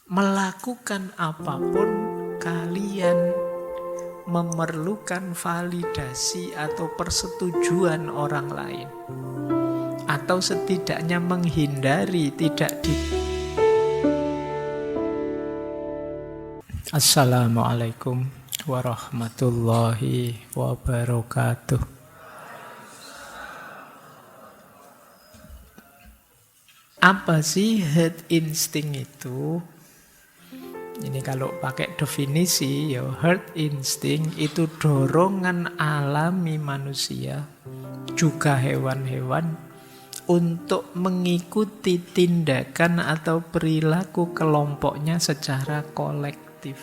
Melakukan apapun kalian memerlukan validasi atau persetujuan orang lain. Atau setidaknya menghindari tidak di... Assalamualaikum warahmatullahi wabarakatuh. Apa sih herd instinct itu? Ini kalau pakai definisi, ya herd instinct itu dorongan alami manusia, juga hewan-hewan, untuk mengikuti tindakan atau perilaku kelompoknya secara kolektif.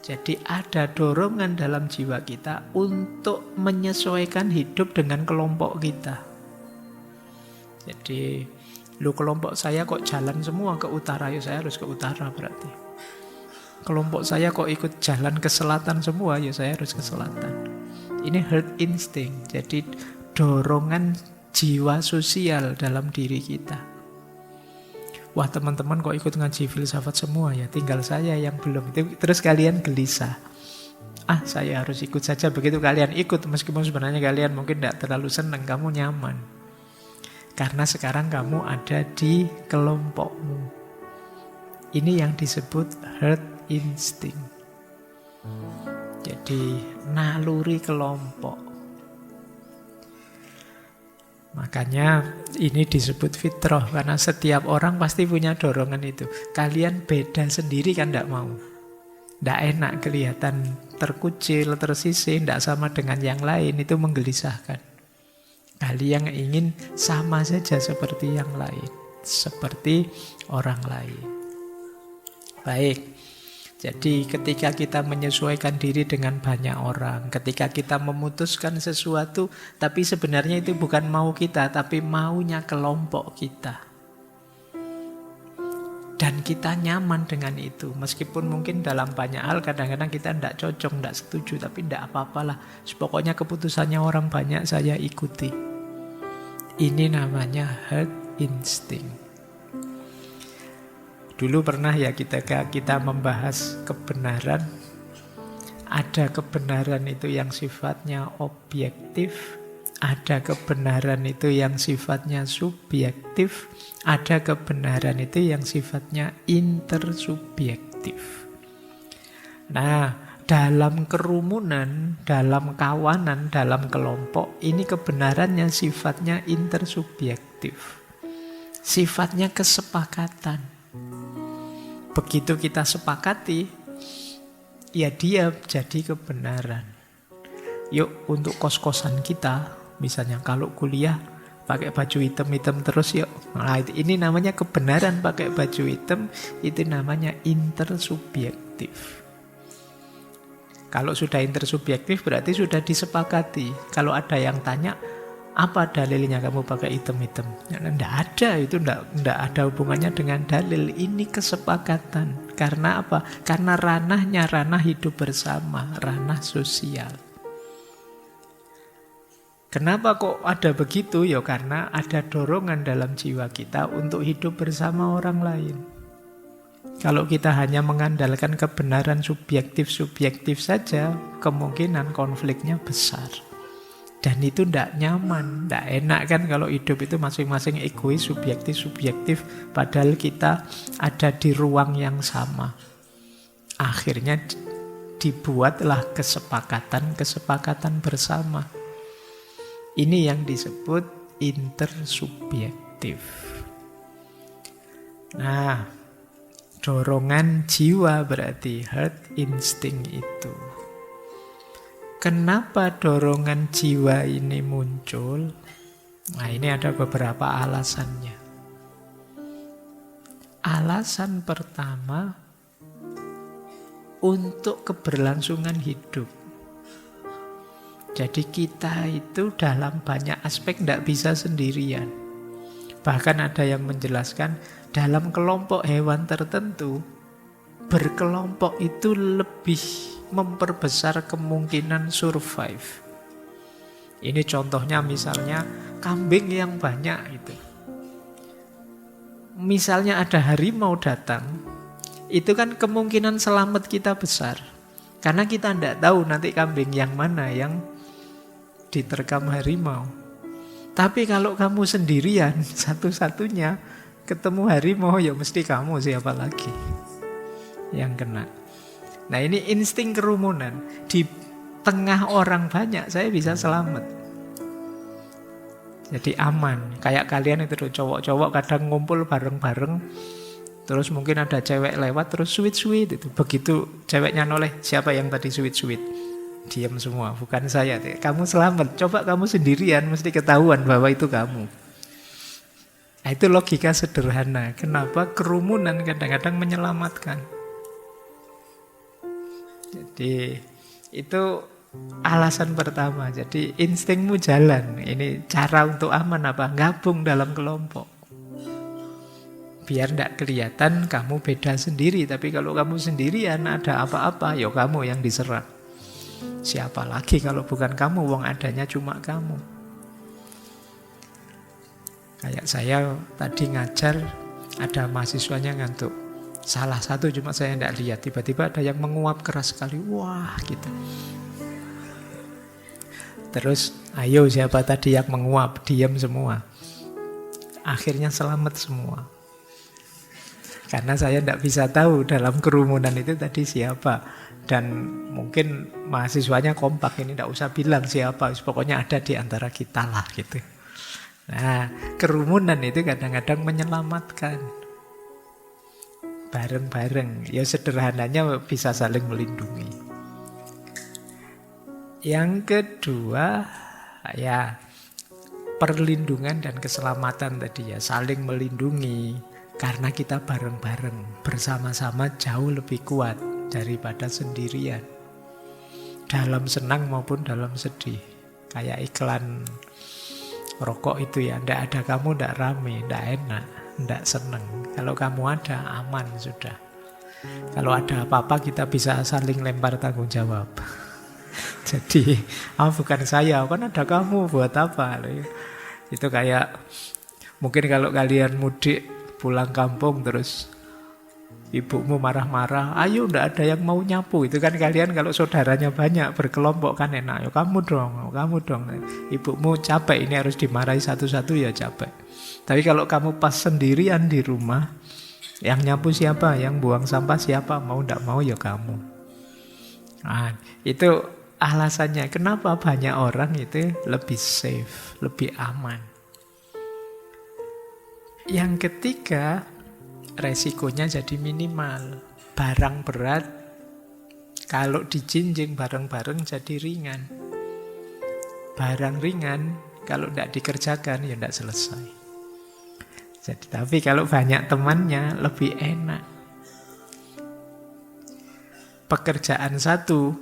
Jadi ada dorongan dalam jiwa kita untuk menyesuaikan hidup dengan kelompok kita. Jadi, lu kelompok saya kok jalan semua ke utara, ya saya harus ke utara berarti. Kelompok saya kok ikut jalan ke selatan semua, ya saya harus ke selatan. Ini herd instinct, jadi dorongan jiwa sosial dalam diri kita. Wah, teman-teman kok ikut ngaji filsafat semua ya, tinggal saya yang belum. Terus kalian gelisah. Saya harus ikut saja, begitu kalian ikut, meskipun sebenarnya kalian mungkin tidak terlalu senang, kamu nyaman. Karena sekarang kamu ada di kelompokmu. Ini yang disebut herd instinct. Jadi naluri kelompok. Makanya ini disebut fitrah. Karena setiap orang pasti punya dorongan itu. Kalian beda sendiri kan tidak mau. Tidak enak kelihatan terkucil, tersisih, tidak sama dengan yang lain. Itu menggelisahkan. Kalian ingin sama saja seperti yang lain, seperti orang lain. Baik, jadi ketika kita menyesuaikan diri dengan banyak orang, ketika kita memutuskan sesuatu, tapi sebenarnya itu bukan mau kita, tapi maunya kelompok kita. Dan kita nyaman dengan itu, meskipun mungkin dalam banyak hal kadang-kadang kita tidak cocok, tidak setuju, tapi tidak apa-apalah. Pokoknya keputusannya orang banyak saya ikuti. Ini namanya herd instinct. Dulu pernah ya kita membahas kebenaran. Ada kebenaran itu yang sifatnya objektif, ada kebenaran itu yang sifatnya subjektif, ada kebenaran itu yang sifatnya intersubjektif. Nah, dalam kerumunan, dalam kawanan, dalam kelompok, ini kebenarannya sifatnya intersubjektif. Sifatnya kesepakatan. Begitu kita sepakati, ya dia jadi kebenaran. Yuk untuk kos-kosan kita, misalnya kalau kuliah pakai baju hitam-hitam terus yuk. Nah, ini namanya kebenaran pakai baju hitam, itu namanya intersubjektif. Kalau sudah intersubjektif berarti sudah disepakati. Kalau ada yang tanya, apa dalilnya kamu pakai hitam-hitam? Tidak ada, itu tidak ada hubungannya dengan dalil. Ini kesepakatan. Karena apa? Karena ranahnya ranah hidup bersama, ranah sosial. Kenapa kok ada begitu? Ya karena ada dorongan dalam jiwa kita untuk hidup bersama orang lain. Kalau kita hanya mengandalkan kebenaran subjektif-subjektif saja, kemungkinan konfliknya besar. Dan itu tidak nyaman, tidak enak kan kalau hidup itu masing-masing egois, subjektif-subjektif, padahal kita ada di ruang yang sama. Akhirnya dibuatlah kesepakatan bersama. Ini yang disebut intersubjektif. Nah, dorongan jiwa berarti herd instinct itu. Kenapa dorongan jiwa ini muncul? Nah, ini ada beberapa alasannya. Alasan pertama, untuk keberlangsungan hidup. Jadi kita itu dalam banyak aspek tidak bisa sendirian. Bahkan ada yang menjelaskan, dalam kelompok hewan tertentu, berkelompok itu lebih memperbesar kemungkinan survive. Ini contohnya misalnya kambing yang banyak itu. misalnya ada harimau datang, itu kan kemungkinan selamat kita besar. Karena kita tidak tahu nanti kambing yang mana yang diterkam harimau. Tapi kalau kamu sendirian, satu-satunya ketemu harimau, ya mesti kamu, siapa lagi yang kena. Nah ini insting kerumunan. Di tengah orang banyak saya bisa selamat. Jadi aman. Kayak kalian itu cowok-cowok kadang ngumpul bareng-bareng, terus mungkin ada cewek lewat terus sweet-sweet itu. Begitu ceweknya noleh, siapa yang tadi sweet-sweet? Diam semua, bukan saya. Kamu selamat. Coba kamu sendirian mesti ketahuan bahwa itu kamu. Nah, itu logika sederhana. Kenapa kerumunan kadang-kadang menyelamatkan? Jadi itu alasan pertama. Jadi instingmu jalan. Ini cara untuk aman apa? Gabung dalam kelompok. Biar tidak kelihatan kamu beda sendiri. Tapi kalau kamu sendirian ada apa-apa, ya kamu yang diserang. Siapa lagi kalau bukan kamu? Wong adanya cuma kamu. Kayak saya tadi ngajar, ada mahasiswanya ngantuk. Salah satu cuma saya tidak lihat. Tiba-tiba ada yang menguap keras sekali. Wah gitu. Terus, ayo siapa tadi yang menguap? Diam semua. Akhirnya selamat semua. Karena saya tidak bisa tahu dalam kerumunan itu tadi siapa. Dan mungkin mahasiswanya kompak, ini tidak usah bilang siapa. Pokoknya ada di antara kita lah gitu. Nah, kerumunan itu kadang-kadang menyelamatkan. Bareng-bareng. Ya sederhananya bisa saling melindungi. Yang kedua, ya perlindungan dan keselamatan tadi ya, saling melindungi. Karena kita bareng-bareng, bersama-sama jauh lebih kuat daripada sendirian. Dalam senang maupun dalam sedih. Kayak iklan rokok itu ya, ndak ada kamu ndak rame, ndak enak, ndak seneng. Kalau kamu ada, aman sudah. Kalau ada apa-apa kita bisa saling lempar tanggung jawab. Jadi, bukan saya, kan ada kamu, buat apa? Itu kayak, mungkin kalau kalian mudik, pulang kampung, terus ibumu marah-marah, ayo ndak ada yang mau nyapu. Itu kan kalian kalau saudaranya banyak, berkelompok kan enak. Yo, kamu dong. Ibumu capek, ini harus dimarahi satu-satu ya capek. Tapi kalau kamu pas sendirian di rumah, yang nyapu siapa? Yang buang sampah siapa? Mau ndak mau ya kamu. Nah, itu alasannya kenapa banyak orang itu lebih safe, lebih aman. Yang ketiga, resikonya jadi minimal. Barang berat kalau dijinjing bareng-bareng jadi ringan. Barang ringan kalau tidak dikerjakan ya tidak selesai. Jadi, tapi kalau banyak temannya lebih enak. Pekerjaan satu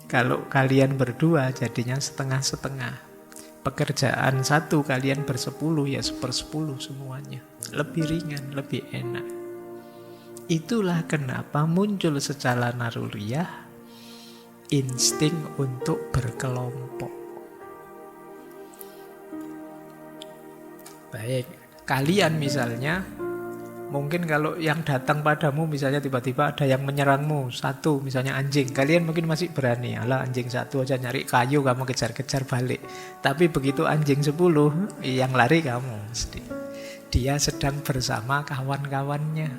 kalau kalian berdua jadinya setengah-setengah. Pekerjaan satu kalian bersepuluh ya 1/10 semuanya. Lebih ringan, lebih enak. Itulah kenapa muncul secara naluriah insting untuk berkelompok. Baik, kalian misalnya mungkin kalau yang datang padamu misalnya tiba-tiba ada yang menyerangmu, satu misalnya anjing, kalian mungkin masih berani, alah anjing satu aja nyari kayu kamu kejar-kejar balik. Tapi begitu anjing 10, yang lari kamu mesti. Dia sedang bersama kawan-kawannya.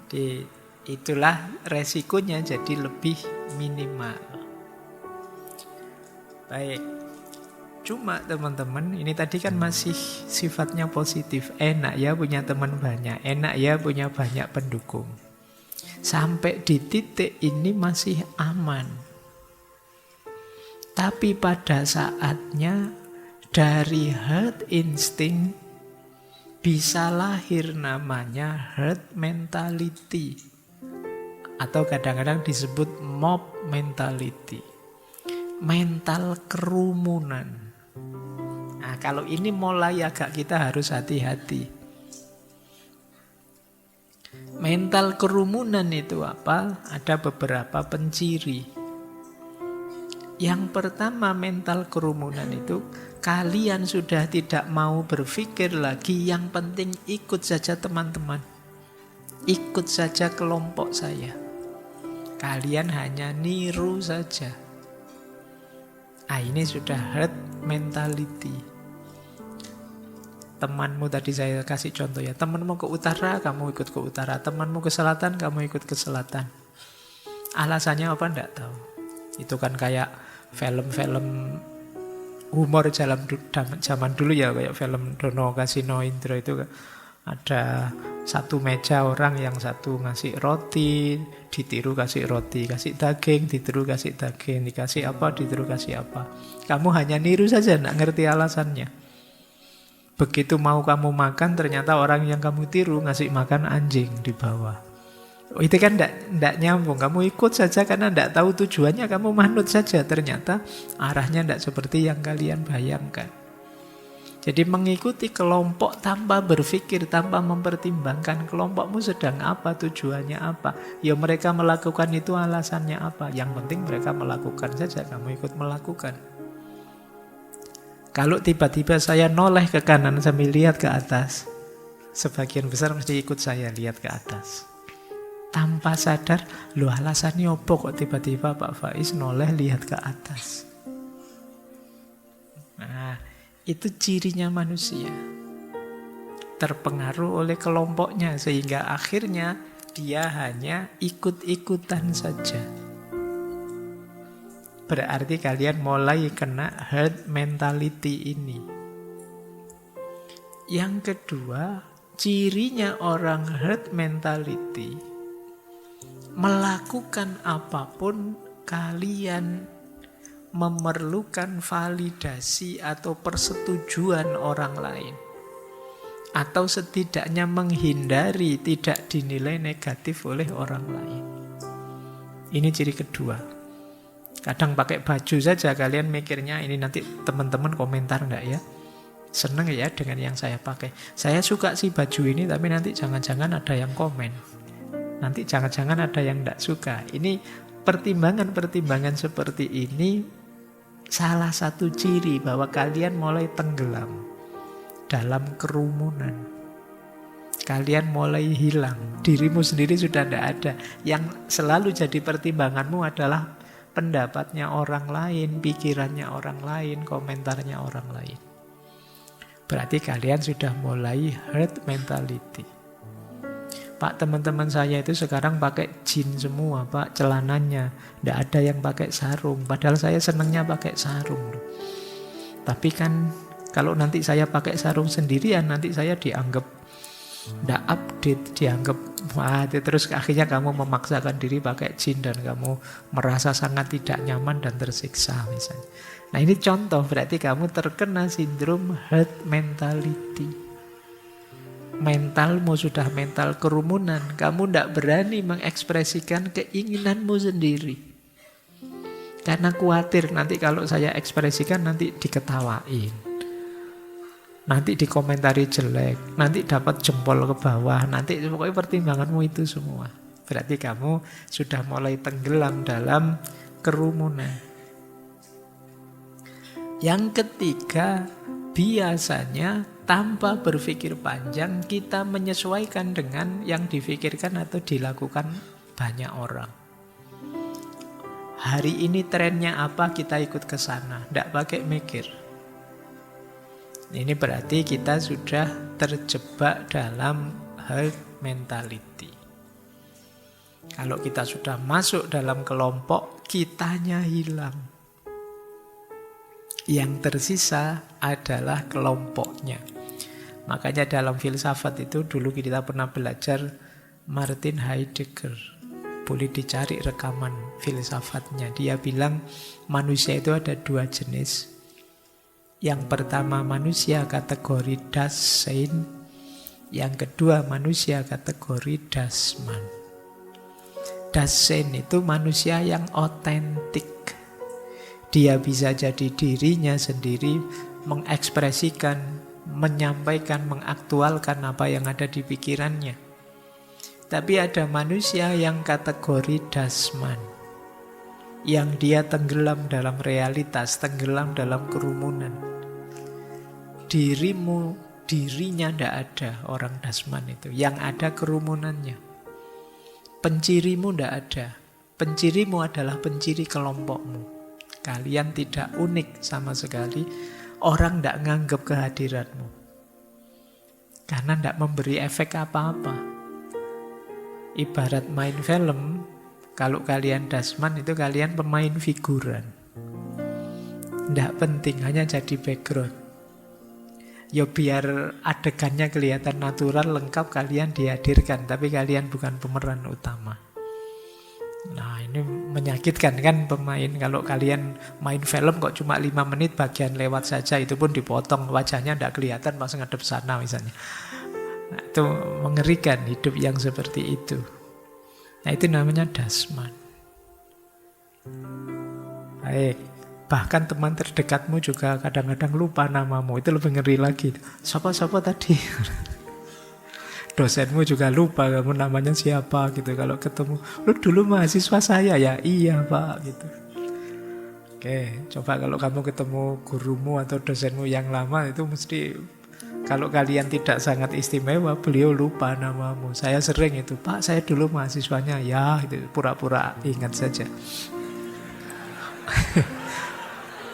Jadi itulah resikonya jadi lebih minimal. Baik. Cuma teman-teman, ini tadi kan masih sifatnya positif. Enak ya punya teman banyak, enak ya punya banyak pendukung. Sampai di titik ini masih aman. Tapi pada saatnya dari herd instinct bisa lahir namanya herd mentality. Atau kadang-kadang disebut mob mentality. Mental kerumunan. Nah, kalau ini mulai agak kita harus hati-hati. Mental kerumunan itu apa? Ada beberapa penciri. Yang pertama, mental kerumunan itu kalian sudah tidak mau berpikir lagi, yang penting ikut saja teman-teman. Ikut saja kelompok saya. Kalian hanya niru saja. Ini sudah herd mentality. Temanmu tadi saya kasih contoh ya. Temanmu ke utara, kamu ikut ke utara. Temanmu ke selatan, kamu ikut ke selatan. Alasannya apa? Enggak tahu. Itu kan kayak film-film humor zaman dulu ya, kayak film Dono Kasino Indro itu ada satu meja orang, yang satu ngasih roti, ditiru kasih roti, kasih daging, ditiru kasih daging, dikasih apa, ditiru kasih apa. Kamu hanya niru saja, enggak ngerti alasannya. Begitu mau kamu makan, ternyata orang yang kamu tiru ngasih makan anjing di bawah. Itu kan enggak nyambung. Kamu ikut saja karena enggak tahu tujuannya, kamu manut saja. Ternyata arahnya enggak seperti yang kalian bayangkan. Jadi mengikuti kelompok tanpa berpikir, tanpa mempertimbangkan kelompokmu sedang apa, tujuannya apa. Ya mereka melakukan itu alasannya apa. Yang penting mereka melakukan saja, kamu ikut melakukan. Kalau tiba-tiba saya noleh ke kanan sambil lihat ke atas, sebagian besar mesti ikut saya lihat ke atas. Tanpa sadar, loh alasannya apa kok tiba-tiba Pak Faiz noleh lihat ke atas. Nah, itu cirinya manusia. Terpengaruh oleh kelompoknya sehingga akhirnya dia hanya ikut-ikutan saja. Berarti kalian mulai kena herd mentality ini. Yang kedua, cirinya orang herd mentality, melakukan apapun kalian memerlukan validasi atau persetujuan orang lain. Atau setidaknya menghindari tidak dinilai negatif oleh orang lain. Ini ciri kedua. Kadang pakai baju saja kalian mikirnya ini nanti teman-teman komentar enggak ya? Seneng ya dengan yang saya pakai. Saya suka sih baju ini, tapi nanti jangan-jangan ada yang komen. Nanti jangan-jangan ada yang enggak suka. Ini pertimbangan-pertimbangan seperti ini salah satu ciri bahwa kalian mulai tenggelam dalam kerumunan. Kalian mulai hilang. Dirimu sendiri sudah tidak ada. Yang selalu jadi pertimbanganmu adalah pendapatnya orang lain, pikirannya orang lain, komentarnya orang lain. Berarti kalian sudah mulai herd mentality. Pak, teman-teman saya itu sekarang pakai jeans semua, Pak, celananya. Tidak ada yang pakai sarung. Padahal saya senangnya pakai sarung. Tapi kan kalau nanti saya pakai sarung sendirian, nanti saya dianggap tidak update, dianggap terus akhirnya kamu memaksakan diri pakai jeans dan kamu merasa sangat tidak nyaman dan tersiksa misalnya. Nah ini contoh, berarti kamu terkena sindrom herd mentality. Mentalmu sudah mental kerumunan. Kamu tidak berani mengekspresikan keinginanmu sendiri. Karena khawatir nanti kalau saya ekspresikan nanti diketawain. Nanti dikomentari jelek. Nanti dapat jempol ke bawah. Nanti pokoknya pertimbanganmu itu semua. Berarti kamu sudah mulai tenggelam dalam kerumunan. Yang ketiga, biasanya tanpa berpikir panjang, kita menyesuaikan dengan yang difikirkan atau dilakukan banyak orang. Hari ini trennya apa, kita ikut ke sana. Tidak pakai mikir. Ini berarti kita sudah terjebak dalam herd mentality. Kalau kita sudah masuk dalam kelompok, kitanya hilang. Yang tersisa adalah kelompoknya. Makanya dalam filsafat itu dulu kita pernah belajar Martin Heidegger. Boleh dicari rekaman filsafatnya. Dia bilang manusia itu ada dua jenis. Yang pertama manusia kategori Dasein. Yang kedua manusia kategori Dasman. Dasein itu manusia yang otentik. Dia bisa jadi dirinya sendiri, mengekspresikan, menyampaikan, mengaktualkan apa yang ada di pikirannya. Tapi ada manusia yang kategori Dasman. yang dia tenggelam dalam realitas, tenggelam dalam kerumunan. Dirinya tidak ada orang dasman itu. Yang ada kerumunannya. Pencirimu tidak ada. Pencirimu adalah penciri kelompokmu. Kalian tidak unik sama sekali. Orang tidak nganggap kehadiranmu. Karena tidak memberi efek apa-apa. Ibarat main film, kalau kalian dasman itu kalian pemain figuran. Tidak penting, hanya jadi background. Ya biar adegannya kelihatan natural, lengkap, kalian dihadirkan. Tapi kalian bukan pemeran utama. Nah ini menyakitkan kan pemain. Kalau kalian main film kok cuma 5 menit bagian lewat saja, itu pun dipotong, wajahnya tidak kelihatan pas ngadep sana misalnya. Nah, itu mengerikan hidup yang seperti itu. Nah itu namanya dasman. Baik. Bahkan teman terdekatmu juga kadang-kadang lupa namamu. Itu lebih ngeri lagi. Siapa tadi? Dosenmu juga lupa kamu namanya siapa gitu. Kalau ketemu, lu dulu mahasiswa saya ya? Iya Pak gitu. Oke, coba kalau kamu ketemu gurumu atau dosenmu yang lama, itu mesti, kalau kalian tidak sangat istimewa, beliau lupa namamu. Saya sering itu, Pak saya dulu mahasiswanya. Ya itu pura-pura ingat saja.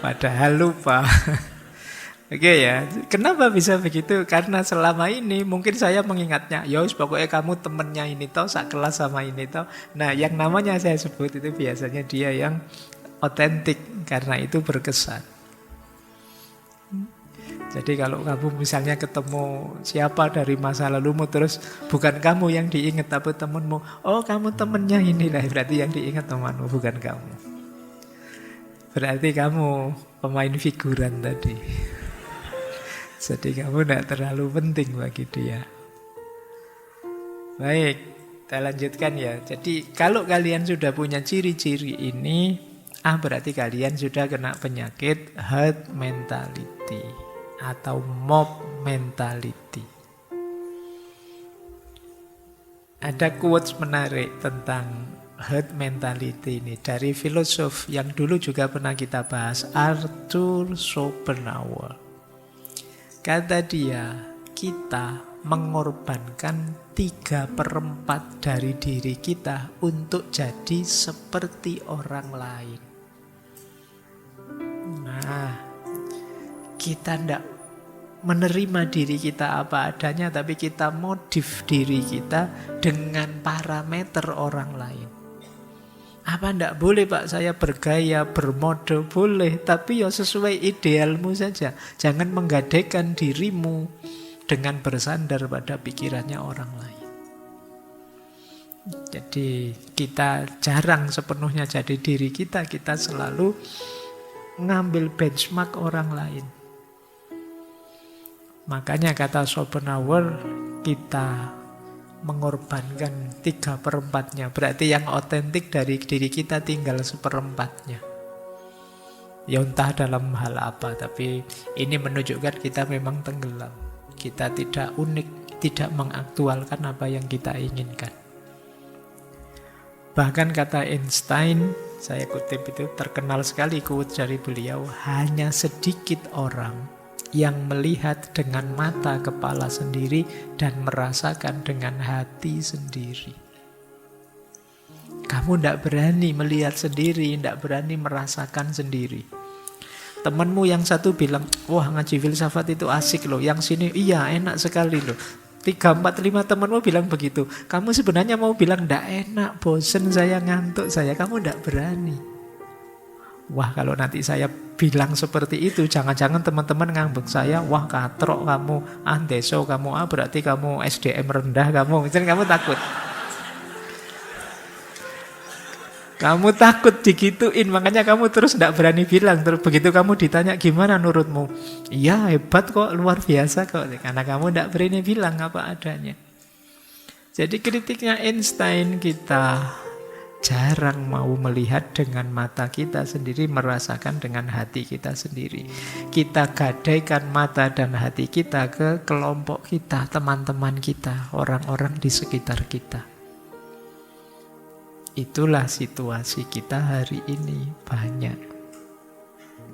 Padahal lupa. Oke ya, kenapa bisa begitu? Karena selama ini mungkin saya mengingatnya, yos pokoknya kamu temennya ini toh, sak kelas sama ini toh. Nah yang namanya saya sebut itu biasanya dia yang otentik, karena itu berkesan. Jadi kalau kamu misalnya ketemu siapa dari masa lalumu, terus bukan kamu yang diingat tapi temenmu, oh kamu temennya ini lah, berarti yang diingat temanmu bukan kamu. Berarti kamu pemain figuran tadi. Jadi kamu tidak terlalu penting bagi dia. Baik, kita lanjutkan ya. Jadi kalau kalian sudah punya ciri-ciri ini, berarti kalian sudah kena penyakit herd mentality atau mob mentality. Ada quotes menarik tentang herd mentality ini dari filosof yang dulu juga pernah kita bahas, Arthur Schopenhauer. Kata dia, kita mengorbankan 3/4 dari diri kita untuk jadi seperti orang lain. Nah, kita tidak menerima diri kita apa adanya, tapi kita modif diri kita dengan parameter orang lain. Apa ndak boleh Pak saya bergaya, bermode? Boleh, tapi ya sesuai idealmu saja. Jangan menggadaikan dirimu dengan bersandar pada pikirannya orang lain. Jadi kita jarang sepenuhnya jadi diri kita. Kita selalu ngambil benchmark orang lain. Makanya kata Schopenhauer, kita mengorbankan 3/4-nya. Berarti yang otentik dari diri kita tinggal 1/4-nya. Ya entah dalam hal apa, tapi ini menunjukkan kita memang tenggelam. Kita tidak unik, tidak mengaktualkan apa yang kita inginkan. Bahkan kata Einstein, saya kutip itu, terkenal sekali quote dari beliau, hanya sedikit orang yang melihat dengan mata kepala sendiri dan merasakan dengan hati sendiri. Kamu tidak berani melihat sendiri, tidak berani merasakan sendiri. Temanmu yang satu bilang, wah ngaji filsafat itu asik loh, yang sini iya enak sekali loh. 3, 4, 5 temanmu bilang begitu. Kamu sebenarnya mau bilang tidak enak, bosen saya, ngantuk saya. Kamu tidak berani. Wah kalau nanti saya bilang seperti itu, jangan-jangan teman-teman ngambek saya, wah katrok kamu, deso kamu, berarti kamu SDM rendah kamu, misalnya kamu takut. Kamu takut digituin, makanya kamu terus tidak berani bilang. Terus begitu kamu ditanya gimana menurutmu, iya hebat kok, luar biasa kok, karena kamu tidak berani bilang apa adanya. Jadi kritiknya Einstein, kita jarang mau melihat dengan mata kita sendiri, merasakan dengan hati kita sendiri. Kita gadaikan mata dan hati kita ke kelompok kita, teman-teman kita, orang-orang di sekitar kita. Itulah situasi kita hari ini banyak.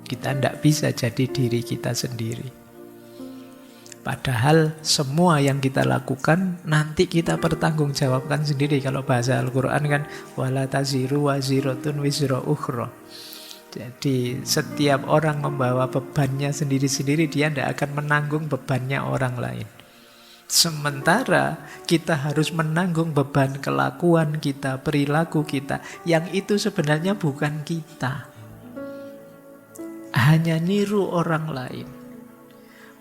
Kita tidak bisa jadi diri kita sendiri. Padahal semua yang kita lakukan nanti kita pertanggungjawabkan sendiri. Kalau bahasa Al-Quran kan wala taziru waziratun wizra ukhra. Jadi setiap orang membawa bebannya sendiri-sendiri, dia tidak akan menanggung bebannya orang lain. Sementara kita harus menanggung beban kelakuan kita, perilaku kita, yang itu sebenarnya bukan kita. Hanya niru orang lain.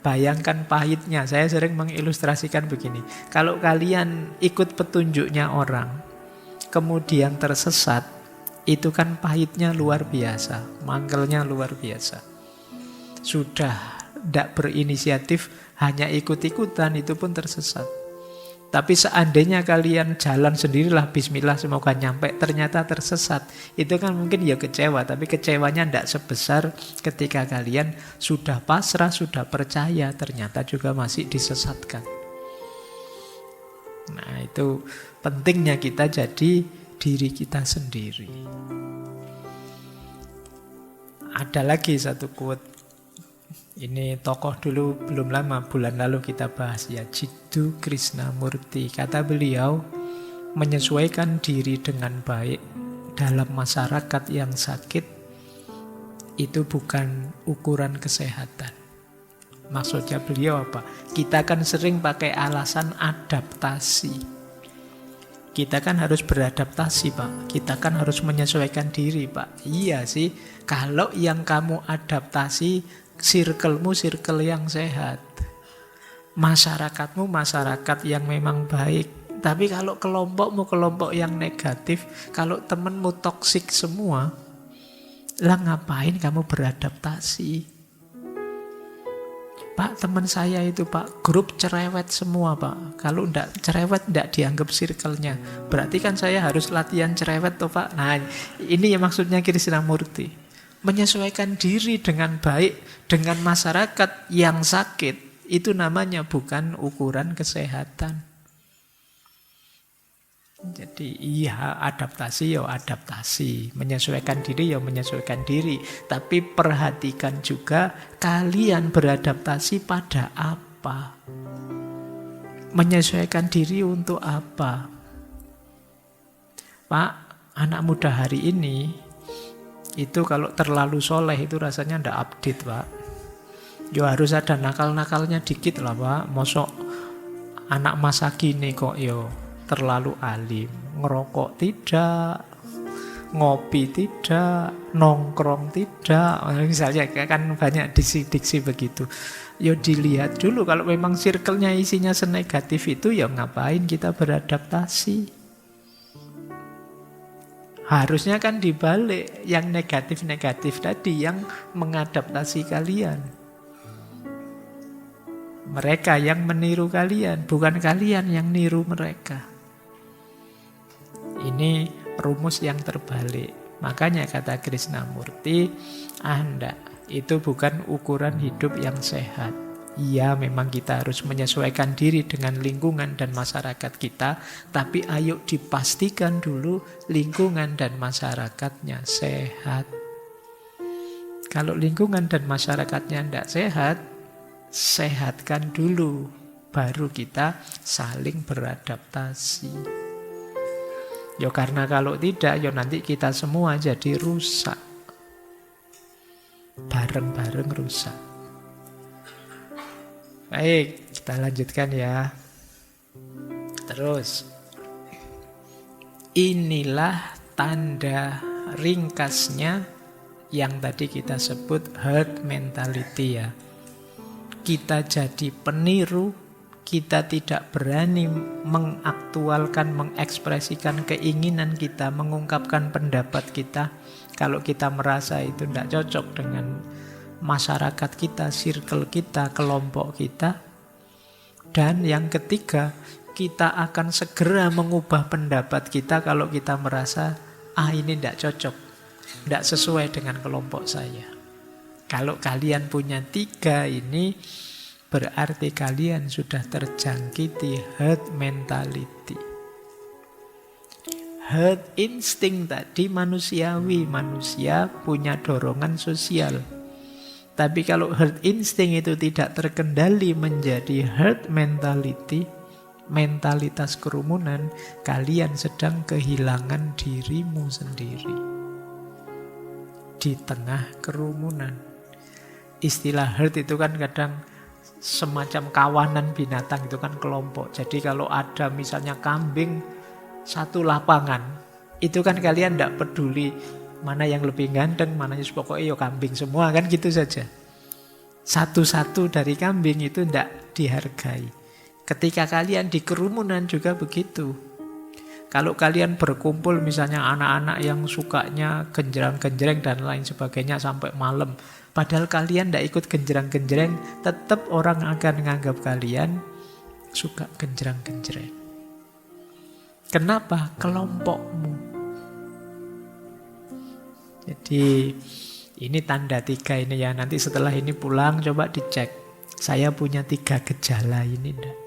Bayangkan pahitnya, saya sering mengilustrasikan begini. Kalau kalian ikut petunjuknya orang, kemudian tersesat, itu kan pahitnya luar biasa, mangkelnya luar biasa. Sudah tidak berinisiatif, hanya ikut-ikutan, itu pun tersesat. Tapi seandainya kalian jalan sendirilah, bismillah semoga nyampe, ternyata tersesat, itu kan mungkin ya kecewa, tapi kecewanya tidak sebesar ketika kalian sudah pasrah, sudah percaya, ternyata juga masih disesatkan. Nah, itu pentingnya kita jadi diri kita sendiri. Ada lagi satu quote. Ini tokoh dulu belum lama, bulan lalu kita bahas ya, Jiddu Krishnamurti. Kata beliau, menyesuaikan diri dengan baik dalam masyarakat yang sakit itu bukan ukuran kesehatan. Maksudnya beliau apa? Kita kan sering pakai alasan adaptasi. Kita kan harus beradaptasi, Pak. Kita kan harus menyesuaikan diri, Pak. Iya sih, kalau yang kamu adaptasi circle-mu circle yang sehat, masyarakatmu masyarakat yang memang baik. Tapi kalau kelompokmu kelompok yang negatif, kalau temenmu toksik semua, lah ngapain kamu beradaptasi? Pak, teman saya itu Pak, grup cerewet semua Pak. Kalau enggak cerewet enggak dianggap circle-nya. Berarti kan saya harus latihan cerewet toh Pak. Nah, ini yang maksudnya Krishnamurti. Menyesuaikan diri dengan baik dengan masyarakat yang sakit, itu namanya bukan ukuran kesehatan. Jadi iya, adaptasi ya adaptasi, menyesuaikan diri ya menyesuaikan diri. Tapi perhatikan juga kalian beradaptasi pada apa, menyesuaikan diri untuk apa. Pak, anak muda hari ini itu kalau terlalu soleh itu rasanya ndak update, Pak. Yo harus ada nakal-nakalnya dikit lah, Pak. Mosok anak masa kini kok yo terlalu alim, ngerokok tidak, ngopi tidak, nongkrong tidak. Misalnya kan banyak diksi-diksi begitu. Yo dilihat dulu, kalau memang circle-nya isinya senegatif itu, ya ngapain kita beradaptasi? Harusnya kan dibalik, yang negatif-negatif tadi yang mengadaptasi kalian. Mereka yang meniru kalian, bukan kalian yang niru mereka. Ini rumus yang terbalik. Makanya kata Krishnamurti, Anda itu bukan ukuran hidup yang sehat. Iya, memang kita harus menyesuaikan diri dengan lingkungan dan masyarakat kita, tapi ayo dipastikan dulu lingkungan dan masyarakatnya sehat. Kalau lingkungan dan masyarakatnya tidak sehat, sehatkan dulu, baru kita saling beradaptasi. Ya karena kalau tidak, ya nanti kita semua jadi rusak. Bareng-bareng rusak. Baik, kita lanjutkan ya. Terus, inilah tanda ringkasnya yang tadi kita sebut herd mentality ya. Kita jadi peniru, kita tidak berani mengaktualkan, mengekspresikan keinginan kita, mengungkapkan pendapat kita. Kalau kita merasa itu tidak cocok dengan masyarakat kita, circle kita, kelompok kita. Dan yang ketiga, kita akan segera mengubah pendapat kita kalau kita merasa, ini tidak cocok, tidak sesuai dengan kelompok saya. Kalau kalian punya tiga ini, berarti kalian sudah terjangkiti herd mentality. herd instinct tadi manusiawi, manusia punya dorongan sosial. Tapi kalau herd instinct itu tidak terkendali menjadi herd mentality, mentalitas kerumunan, kalian sedang kehilangan dirimu sendiri di tengah kerumunan. Istilah herd itu kan kadang semacam kawanan binatang, itu kan kelompok. Jadi kalau ada misalnya kambing satu lapangan, itu kan kalian tidak peduli mana yang lebih ganteng, mana pokoknya kambing semua kan gitu saja. Satu-satu dari kambing itu tidak dihargai. Ketika kalian di kerumunan juga begitu. Kalau kalian berkumpul misalnya anak-anak yang sukanya genjreng-genjreng dan lain sebagainya sampai malam, padahal kalian tidak ikut genjreng-genjreng, tetap orang akan menganggap kalian suka genjreng-genjreng. Kenapa? Kelompokmu. Jadi ini tanda 3 ini ya. Nanti setelah ini pulang coba dicek. Saya punya 3 gejala ini enggak?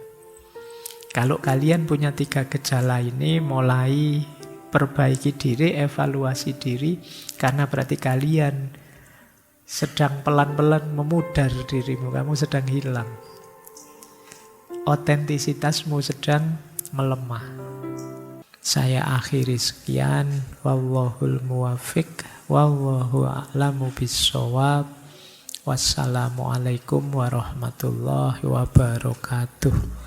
Kalau kalian punya 3 gejala ini, mulai perbaiki diri, evaluasi diri. Karena berarti kalian sedang pelan-pelan memudar dirimu. Kamu sedang hilang. Otentisitasmu sedang melemah. Saya akhiri sekian. Wallahul muwafiq. Wallahu a'lamu bissawab. Wassalamualaikum warahmatullahi wabarakatuh.